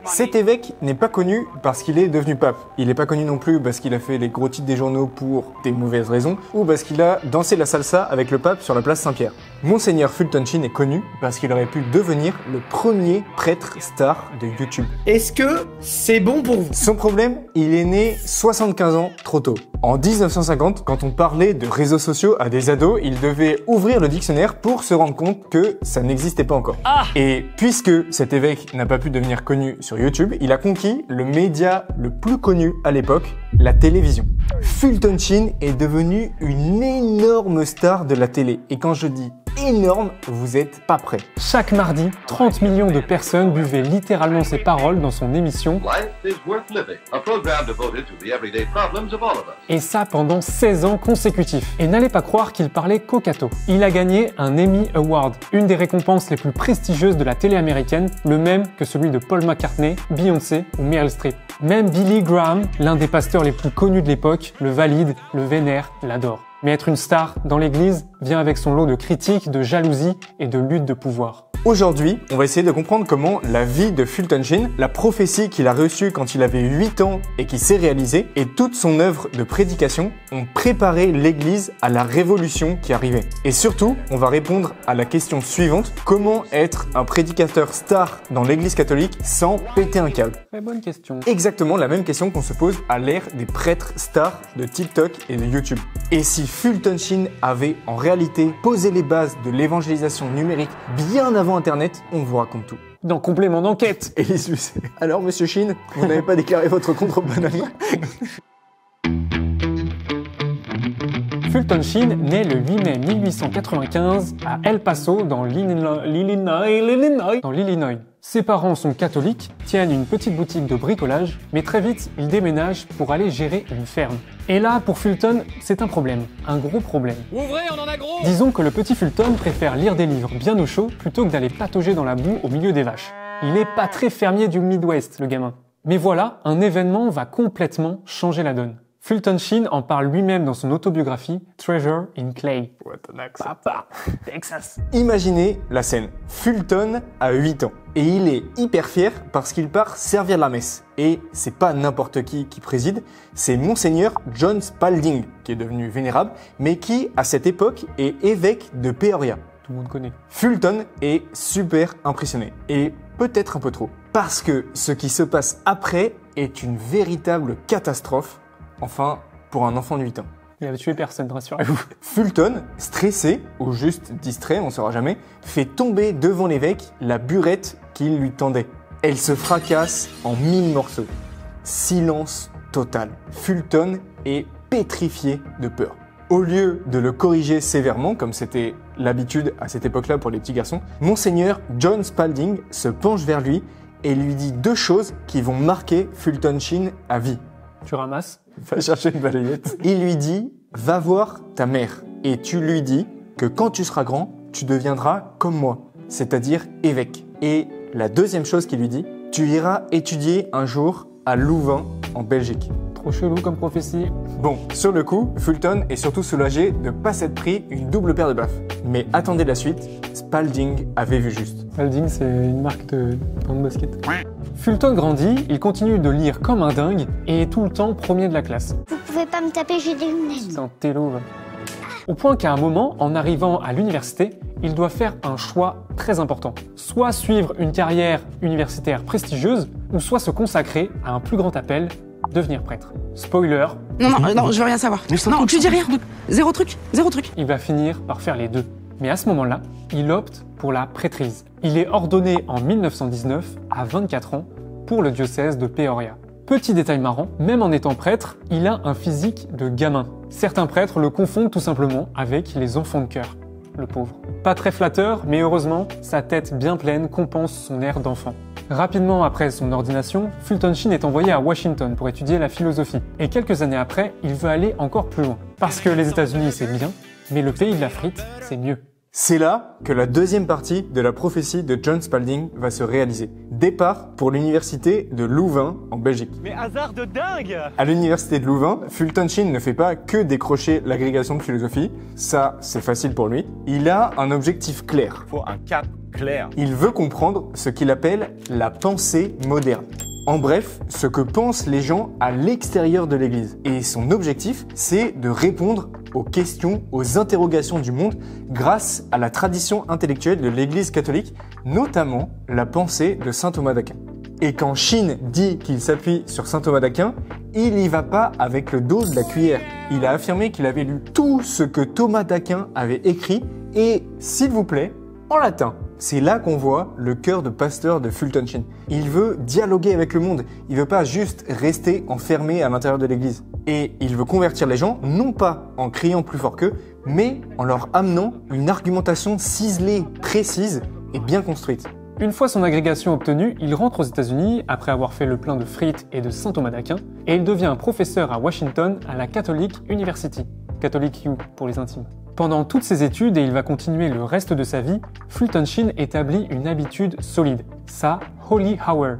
Cet évêque n'est pas connu parce qu'il est devenu pape. Il n'est pas connu non plus parce qu'il a fait les gros titres des journaux pour des mauvaises raisons ou parce qu'il a dansé la salsa avec le pape sur la place Saint-Pierre. Monseigneur Fulton Sheen est connu parce qu'il aurait pu devenir le premier prêtre star de YouTube. Est-ce que c'est bon pour vous? Son problème, il est né 75 ans trop tôt. En 1950, quand on parlait de réseaux sociaux à des ados, ils devaient ouvrir le dictionnaire pour se rendre compte que ça n'existait pas encore. Et puisque cet évêque n'a pas pu devenir connu sur YouTube, il a conquis le média le plus connu à l'époque, la télévision. Fulton Sheen est devenu une énorme star de la télé. Et quand je dis énorme, vous êtes pas prêts. Chaque mardi, 30 millions de personnes buvaient littéralement ses paroles dans son émission. Life is worth living, a program devoted to the everyday problems of all of us. Et ça pendant 16 ans consécutifs. Et n'allez pas croire qu'il parlait cocato. Il a gagné un Emmy Award, une des récompenses les plus prestigieuses de la télé américaine, le même que celui de Paul McCartney, Beyoncé ou Meryl Streep. Même Billy Graham, l'un des pasteurs les plus connus de l'époque, le valide, le vénère, l'adore. Mais être une star dans l'église vient avec son lot de critiques, de jalousie et de lutte de pouvoir. Aujourd'hui, on va essayer de comprendre comment la vie de Fulton Sheen, la prophétie qu'il a reçue quand il avait 8 ans et qui s'est réalisée, et toute son œuvre de prédication ont préparé l'Église à la révolution qui arrivait. Et surtout, on va répondre à la question suivante, comment être un prédicateur star dans l'Église catholique sans péter un câble? Très bonne question. Exactement la même question qu'on se pose à l'ère des prêtres stars de TikTok et de YouTube. Et si Fulton Sheen avait en réalité posé les bases de l'évangélisation numérique bien avant Internet, on vous raconte tout. Dans complément d'enquête. Élise Lucet. Alors, monsieur Sheen, vous n'avez pas déclaré votre compte au Panama? Fulton Sheen naît le 8 mai 1895 à El Paso, dans l'Illinois. Ses parents sont catholiques, tiennent une petite boutique de bricolage, mais très vite, ils déménagent pour aller gérer une ferme. Et là, pour Fulton, c'est un problème, un gros problème. Ouvrez, on en a gros! Disons que le petit Fulton préfère lire des livres bien au chaud plutôt que d'aller patauger dans la boue au milieu des vaches. Il est pas très fermier du Midwest, le gamin. Mais voilà, un événement va complètement changer la donne. Fulton Sheen en parle lui-même dans son autobiographie Treasure in Clay. Papa, Texas. Imaginez la scène. Fulton a 8 ans et il est hyper fier parce qu'il part servir la messe. Et c'est pas n'importe qui préside, c'est Monseigneur John Spalding qui est devenu vénérable, mais qui à cette époque est évêque de Peoria. Tout le monde connaît. Fulton est super impressionné et peut-être un peu trop parce que ce qui se passe après est une véritable catastrophe. Enfin, pour un enfant de 8 ans. Il avait tué personne, rassurez-vous. Fulton, stressé, ou juste distrait, on ne saura jamais, fait tomber devant l'évêque la burette qu'il lui tendait. Elle se fracasse en 1000 morceaux. Silence total. Fulton est pétrifié de peur. Au lieu de le corriger sévèrement, comme c'était l'habitude à cette époque-là pour les petits garçons, Monseigneur John Spalding se penche vers lui et lui dit deux choses qui vont marquer Fulton Sheen à vie. Tu ramasses? Va chercher une balayette. Il lui dit « Va voir ta mère et tu lui dis que quand tu seras grand, tu deviendras comme moi, c'est-à-dire évêque. » Et la deuxième chose qu'il lui dit « Tu iras étudier un jour à Louvain, en Belgique. » Trop chelou comme prophétie. Bon, sur le coup, Fulton est surtout soulagé de ne pas s'être pris une double paire de baffes. Mais attendez la suite, Spalding avait vu juste. Spalding, c'est une marque de bande basket. Fulton grandit, il continue de lire comme un dingue et est tout le temps premier de la classe. Vous pouvez pas me taper, j'ai des lunettes. C'est un télo. Au point qu'à un moment, en arrivant à l'université, il doit faire un choix très important. Soit suivre une carrière universitaire prestigieuse, ou soit se consacrer à un plus grand appel, devenir prêtre. Spoiler. Non, je veux rien savoir. Non, tu dis rien. Zéro truc. Il va finir par faire les deux. Mais à ce moment-là, il opte pour la prêtrise. Il est ordonné en 1919, à 24 ans, pour le diocèse de Peoria. Petit détail marrant, même en étant prêtre, il a un physique de gamin. Certains prêtres le confondent tout simplement avec les enfants de cœur. Le pauvre. Pas très flatteur, mais heureusement, sa tête bien pleine compense son air d'enfant. Rapidement après son ordination, Fulton Sheen est envoyé à Washington pour étudier la philosophie. Et quelques années après, il veut aller encore plus loin. Parce que les États-Unis c'est bien, mais le pays de la frite, c'est mieux. C'est là que la deuxième partie de la prophétie de John Spalding va se réaliser. Départ pour l'université de Louvain en Belgique. Mais hasard de dingue! À l'université de Louvain, Fulton Sheen ne fait pas que décrocher l'agrégation de philosophie. Ça, c'est facile pour lui. Il a un objectif clair. Faut un cap clair. Il veut comprendre ce qu'il appelle la pensée moderne. En bref, ce que pensent les gens à l'extérieur de l'Église. Et son objectif, c'est de répondre aux questions, aux interrogations du monde grâce à la tradition intellectuelle de l'Église catholique, notamment la pensée de saint Thomas d'Aquin. Et quand Sheen dit qu'il s'appuie sur saint Thomas d'Aquin, il n'y va pas avec le dos de la cuillère. Il a affirmé qu'il avait lu tout ce que Thomas d'Aquin avait écrit et, s'il vous plaît, en latin. C'est là qu'on voit le cœur de pasteur de Fulton Sheen. Il veut dialoguer avec le monde. Il veut pas juste rester enfermé à l'intérieur de l'église. Et il veut convertir les gens, non pas en criant plus fort qu'eux, mais en leur amenant une argumentation ciselée, précise et bien construite. Une fois son agrégation obtenue, il rentre aux États-Unis après avoir fait le plein de frites et de saint Thomas d'Aquin, et il devient un professeur à Washington à la Catholic University, Catholic U pour les intimes. Pendant toutes ses études, et il va continuer le reste de sa vie, Fulton Sheen établit une habitude solide, sa Holy Hour.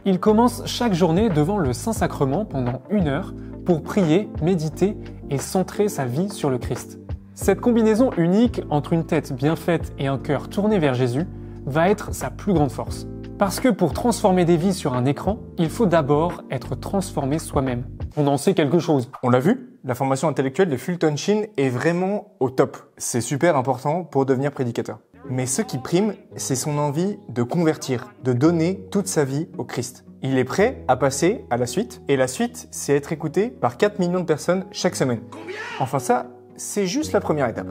Il commence chaque journée devant le Saint-Sacrement pendant 1 heure pour prier, méditer et centrer sa vie sur le Christ. Cette combinaison unique entre une tête bien faite et un cœur tourné vers Jésus va être sa plus grande force. Parce que pour transformer des vies sur un écran, il faut d'abord être transformé soi-même. On en sait quelque chose. On l'a vu, la formation intellectuelle de Fulton Sheen est vraiment au top. C'est super important pour devenir prédicateur. Mais ce qui prime, c'est son envie de convertir, de donner toute sa vie au Christ. Il est prêt à passer à la suite, et la suite, c'est être écouté par 4 millions de personnes chaque semaine. Enfin ça, c'est juste la première étape.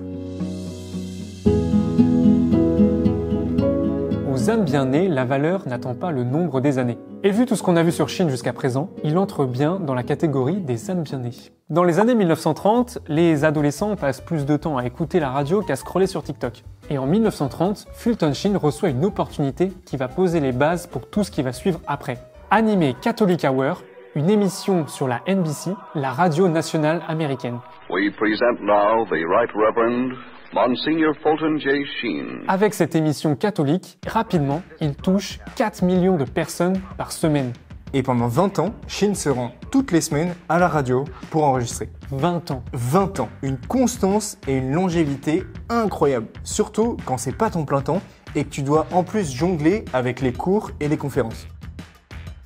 Aux âmes bien nées, la valeur n'attend pas le nombre des années. Et vu tout ce qu'on a vu sur Sheen jusqu'à présent, il entre bien dans la catégorie des âmes bien nées. Dans les années 1930, les adolescents passent plus de temps à écouter la radio qu'à scroller sur TikTok. Et en 1930, Fulton Sheen reçoit une opportunité qui va poser les bases pour tout ce qui va suivre après. Animer Catholic Hour, une émission sur la NBC, la radio nationale américaine. We present now the Right Reverend Monsignor Fulton J. Sheen. Avec cette émission catholique, rapidement, il touche 4 millions de personnes par semaine. Et pendant 20 ans, Sheen se rend toutes les semaines à la radio pour enregistrer. 20 ans. 20 ans. Une constance et une longévité incroyables. Surtout quand c'est pas ton plein temps et que tu dois en plus jongler avec les cours et les conférences.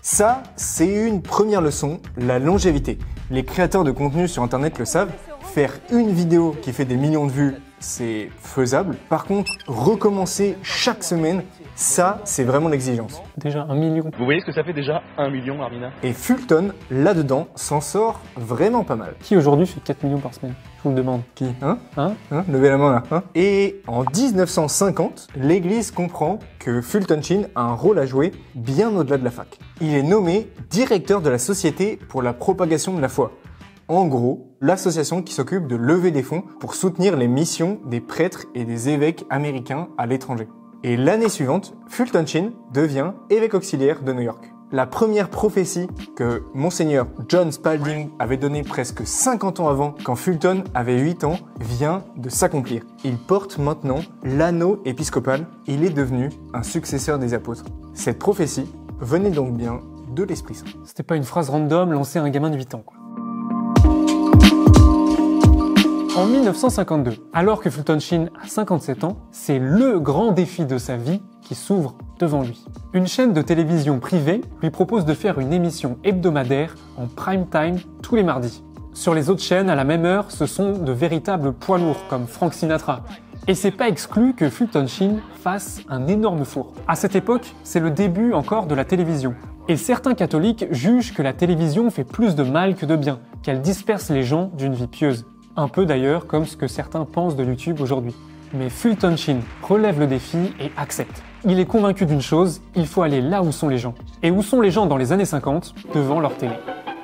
Ça, c'est une première leçon, la longévité. Les créateurs de contenu sur Internet le savent. Faire une vidéo qui fait des millions de vues, c'est faisable. Par contre, recommencer chaque semaine, ça, c'est vraiment l'exigence. Déjà 1 million. Vous voyez ce que ça fait déjà 1 million, Armina? Et Fulton, là-dedans, s'en sort vraiment pas mal. Qui aujourd'hui fait 4 millions par semaine? Je vous le demande. Qui? Hein? Hein? Levez la main là. Hein? Et en 1950, l'Église comprend que Fulton Sheen a un rôle à jouer bien au-delà de la fac. Il est nommé directeur de la Société pour la propagation de la foi. En gros, l'association qui s'occupe de lever des fonds pour soutenir les missions des prêtres et des évêques américains à l'étranger. Et l'année suivante, Fulton Sheen devient évêque auxiliaire de New York. La première prophétie que Monseigneur John Spalding avait donnée presque 50 ans avant, quand Fulton avait 8 ans, vient de s'accomplir. Il porte maintenant l'anneau épiscopal. Il est devenu un successeur des apôtres. Cette prophétie venait donc bien de l'Esprit Saint. C'était pas une phrase random lancée à un gamin de 8 ans, quoi. En 1952, alors que Fulton Sheen a 57 ans, c'est le grand défi de sa vie qui s'ouvre devant lui. Une chaîne de télévision privée lui propose de faire une émission hebdomadaire en prime time tous les mardis. Sur les autres chaînes, à la même heure, ce sont de véritables poids lourds comme Frank Sinatra. Et c'est pas exclu que Fulton Sheen fasse un énorme four. À cette époque, c'est le début encore de la télévision. Et certains catholiques jugent que la télévision fait plus de mal que de bien, qu'elle disperse les gens d'une vie pieuse. Un peu d'ailleurs comme ce que certains pensent de YouTube aujourd'hui. Mais Fulton Sheen relève le défi et accepte. Il est convaincu d'une chose, il faut aller là où sont les gens. Et où sont les gens dans les années 50 devant leur télé.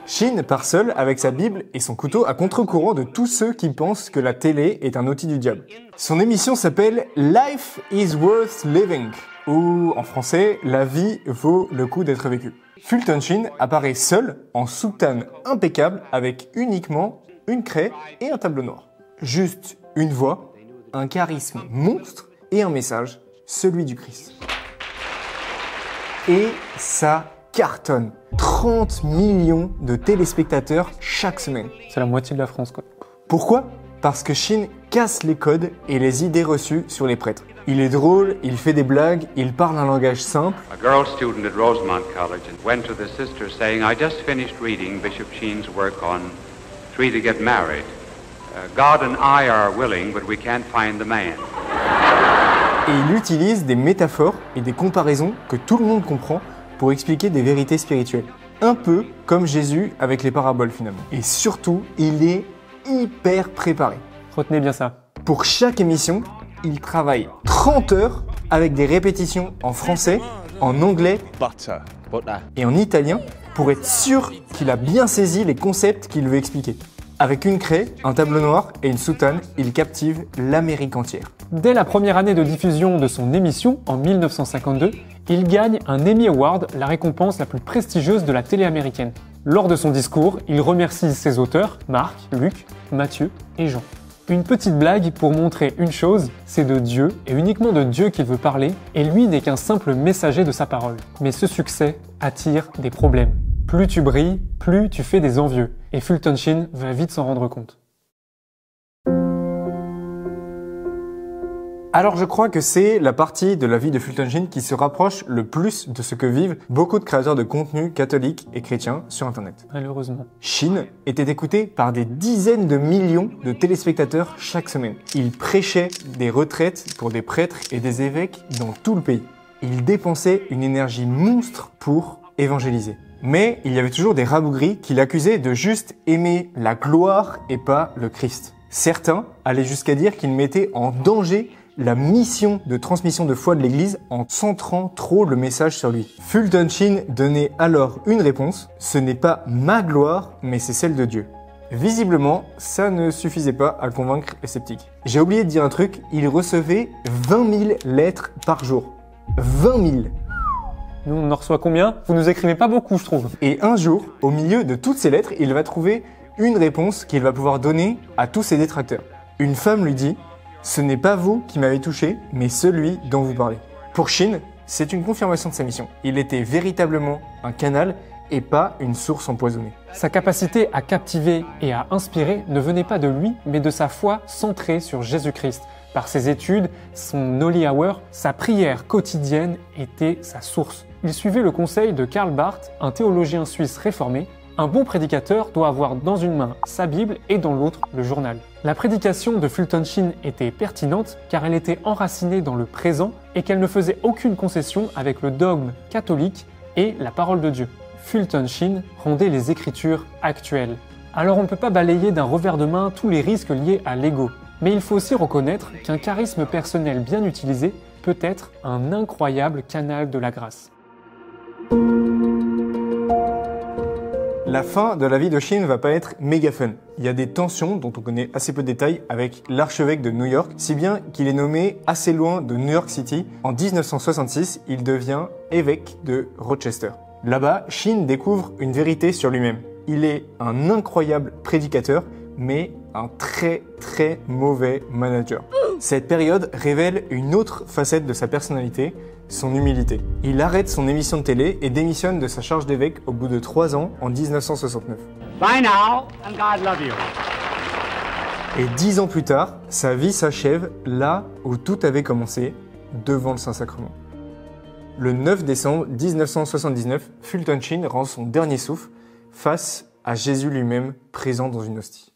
Sheen part seul avec sa Bible et son couteau à contre-courant de tous ceux qui pensent que la télé est un outil du diable. Son émission s'appelle Life is Worth Living, ou en français, La vie vaut le coup d'être vécue. Fulton Sheen apparaît seul, en soutane impeccable, avec uniquement une craie et un tableau noir. Juste une voix un charisme monstre et un message, celui du Christ. Et ça cartonne. 30 millions de téléspectateurs chaque semaine. C'est la moitié de la France, quoi. Pourquoi ? Parce que Shin casse les codes et les idées reçues sur les prêtres. Il est drôle, il fait des blagues, il parle un langage simple. A girl student at Rosemont College went to the sister saying, I just finished reading Bishop Sheen's work on three to get married. God and I are willing, but we can't find the man. Et il utilise des métaphores et des comparaisons que tout le monde comprend pour expliquer des vérités spirituelles. Un peu comme Jésus avec les paraboles finalement. Et surtout, il est hyper préparé. Retenez bien ça. Pour chaque émission, il travaille 30 heures avec des répétitions en français, en anglais et en italien pour être sûr qu'il a bien saisi les concepts qu'il veut expliquer. Avec une craie, un tableau noir et une soutane, il captive l'Amérique entière. Dès la première année de diffusion de son émission, en 1952, il gagne un Emmy Award, la récompense la plus prestigieuse de la télé américaine. Lors de son discours, il remercie ses auteurs, Marc, Luc, Matthieu et Jean. Une petite blague pour montrer une chose, c'est de Dieu, et uniquement de Dieu qu'il veut parler, et lui n'est qu'un simple messager de sa parole. Mais ce succès attire des problèmes. Plus tu brilles, plus tu fais des envieux, et Fulton Sheen va vite s'en rendre compte. Alors je crois que c'est la partie de la vie de Fulton Sheen qui se rapproche le plus de ce que vivent beaucoup de créateurs de contenu catholiques et chrétiens sur Internet. Malheureusement. Sheen était écouté par des dizaines de millions de téléspectateurs chaque semaine. Il prêchait des retraites pour des prêtres et des évêques dans tout le pays. Il dépensait une énergie monstre pour évangéliser. Mais il y avait toujours des rabougris qui l'accusaient de juste aimer la gloire et pas le Christ. Certains allaient jusqu'à dire qu'il mettait en danger la mission de transmission de foi de l'Église en centrant trop le message sur lui. Fulton Sheen donnait alors une réponse, ce n'est pas ma gloire, mais c'est celle de Dieu. Visiblement, ça ne suffisait pas à convaincre les sceptiques. J'ai oublié de dire un truc, il recevait 20 000 lettres par jour. 20 000. Nous, on en reçoit combien? Vous nous écrivez pas beaucoup, je trouve. Et un jour, au milieu de toutes ces lettres, il va trouver une réponse qu'il va pouvoir donner à tous ses détracteurs. Une femme lui dit « Ce n'est pas vous qui m'avez touché, mais celui dont vous parlez. » Pour Sheen, c'est une confirmation de sa mission. Il était véritablement un canal et pas une source empoisonnée. Sa capacité à captiver et à inspirer ne venait pas de lui, mais de sa foi centrée sur Jésus-Christ. Par ses études, son Holy Hour, sa prière quotidienne était sa source. Il suivait le conseil de Karl Barth, un théologien suisse réformé. Un bon prédicateur doit avoir dans une main sa Bible et dans l'autre le journal. La prédication de Fulton Sheen était pertinente car elle était enracinée dans le présent et qu'elle ne faisait aucune concession avec le dogme catholique et la parole de Dieu. Fulton Sheen rendait les Écritures actuelles. Alors on ne peut pas balayer d'un revers de main tous les risques liés à l'ego. Mais il faut aussi reconnaître qu'un charisme personnel bien utilisé peut être un incroyable canal de la grâce. La fin de la vie de Sheen va pas être méga fun. Il y a des tensions dont on connaît assez peu de détails avec l'archevêque de New York, si bien qu'il est nommé assez loin de New York City. En 1966, il devient évêque de Rochester. Là-bas, Sheen découvre une vérité sur lui-même. Il est un incroyable prédicateur, mais un très très mauvais manager. Cette période révèle une autre facette de sa personnalité, son humilité. Il arrête son émission de télé et démissionne de sa charge d'évêque au bout de 3 ans en 1969. Bye now, and God love you. Et 10 ans plus tard, sa vie s'achève là où tout avait commencé, devant le Saint-Sacrement. Le 9 décembre 1979, Fulton Sheen rend son dernier souffle face à Jésus lui-même présent dans une hostie.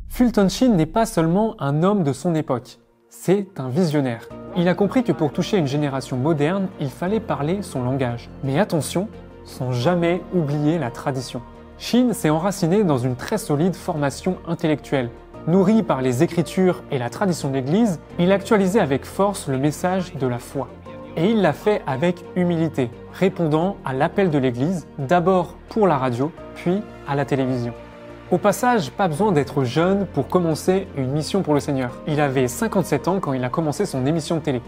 Fulton Sheen n'est pas seulement un homme de son époque, c'est un visionnaire. Il a compris que pour toucher une génération moderne, il fallait parler son langage. Mais attention, sans jamais oublier la tradition. Sheen s'est enraciné dans une très solide formation intellectuelle. Nourri par les Écritures et la tradition de l'Église, il actualisait avec force le message de la foi. Et il l'a fait avec humilité, répondant à l'appel de l'Église, d'abord pour la radio, puis à la télévision. Au passage, pas besoin d'être jeune pour commencer une mission pour le Seigneur. Il avait 57 ans quand il a commencé son émission de télé.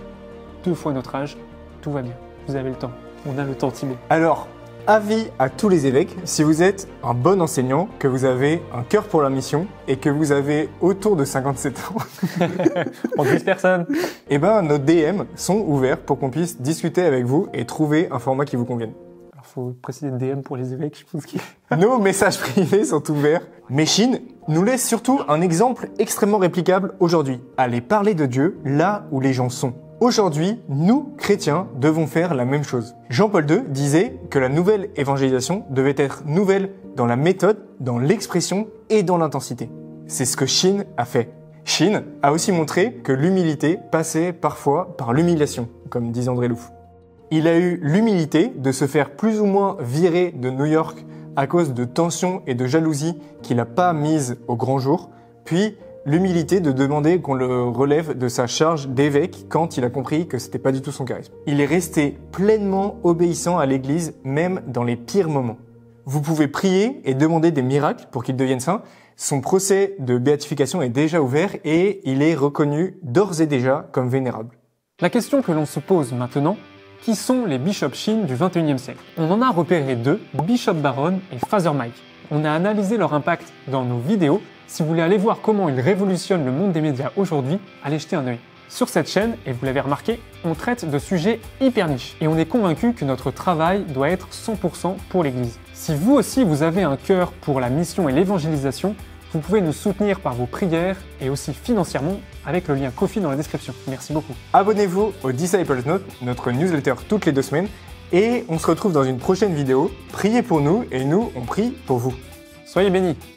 2 fois notre âge, tout va bien. Vous avez le temps. On a le temps, Timé. Alors, Avis à tous les évêques, si vous êtes un bon enseignant, que vous avez un cœur pour la mission et que vous avez autour de 57 ans, On 10 personnes. eh ben nos DM sont ouverts pour qu'on puisse discuter avec vous et trouver un format qui vous convienne. Alors, faut préciser DM pour les évêques, je pense qu'il... Nos messages privés sont ouverts. Mais Shin nous laisse surtout un exemple extrêmement réplicable aujourd'hui. Aller parler de Dieu là où les gens sont. Aujourd'hui, nous, chrétiens, devons faire la même chose. Jean-Paul II disait que la nouvelle évangélisation devait être nouvelle dans la méthode, dans l'expression et dans l'intensité. C'est ce que Shin a fait. Shin a aussi montré que l'humilité passait parfois par l'humiliation, comme disait André Louf. Il a eu l'humilité de se faire plus ou moins virer de New York à cause de tensions et de jalousie qu'il n'a pas mises au grand jour, puis l'humilité de demander qu'on le relève de sa charge d'évêque quand il a compris que c'était pas du tout son charisme. Il est resté pleinement obéissant à l'Église, même dans les pires moments. Vous pouvez prier et demander des miracles pour qu'il devienne saint. Son procès de béatification est déjà ouvert et il est reconnu d'ores et déjà comme vénérable. La question que l'on se pose maintenant, qui sont les Bishop Shin du 21e siècle? On en a repéré 2, Bishop Barron et Father Mike. On a analysé leur impact dans nos vidéos. Si vous voulez aller voir comment ils révolutionnent le monde des médias aujourd'hui, allez jeter un œil. Sur cette chaîne, et vous l'avez remarqué, on traite de sujets hyper niches et on est convaincu que notre travail doit être 100% pour l'Église. Si vous aussi vous avez un cœur pour la mission et l'évangélisation, vous pouvez nous soutenir par vos prières et aussi financièrement avec le lien Ko-fi dans la description. Merci beaucoup. Abonnez-vous au Disciples Note, notre newsletter toutes les 2 semaines, et on se retrouve dans une prochaine vidéo. Priez pour nous et nous, on prie pour vous. Soyez bénis.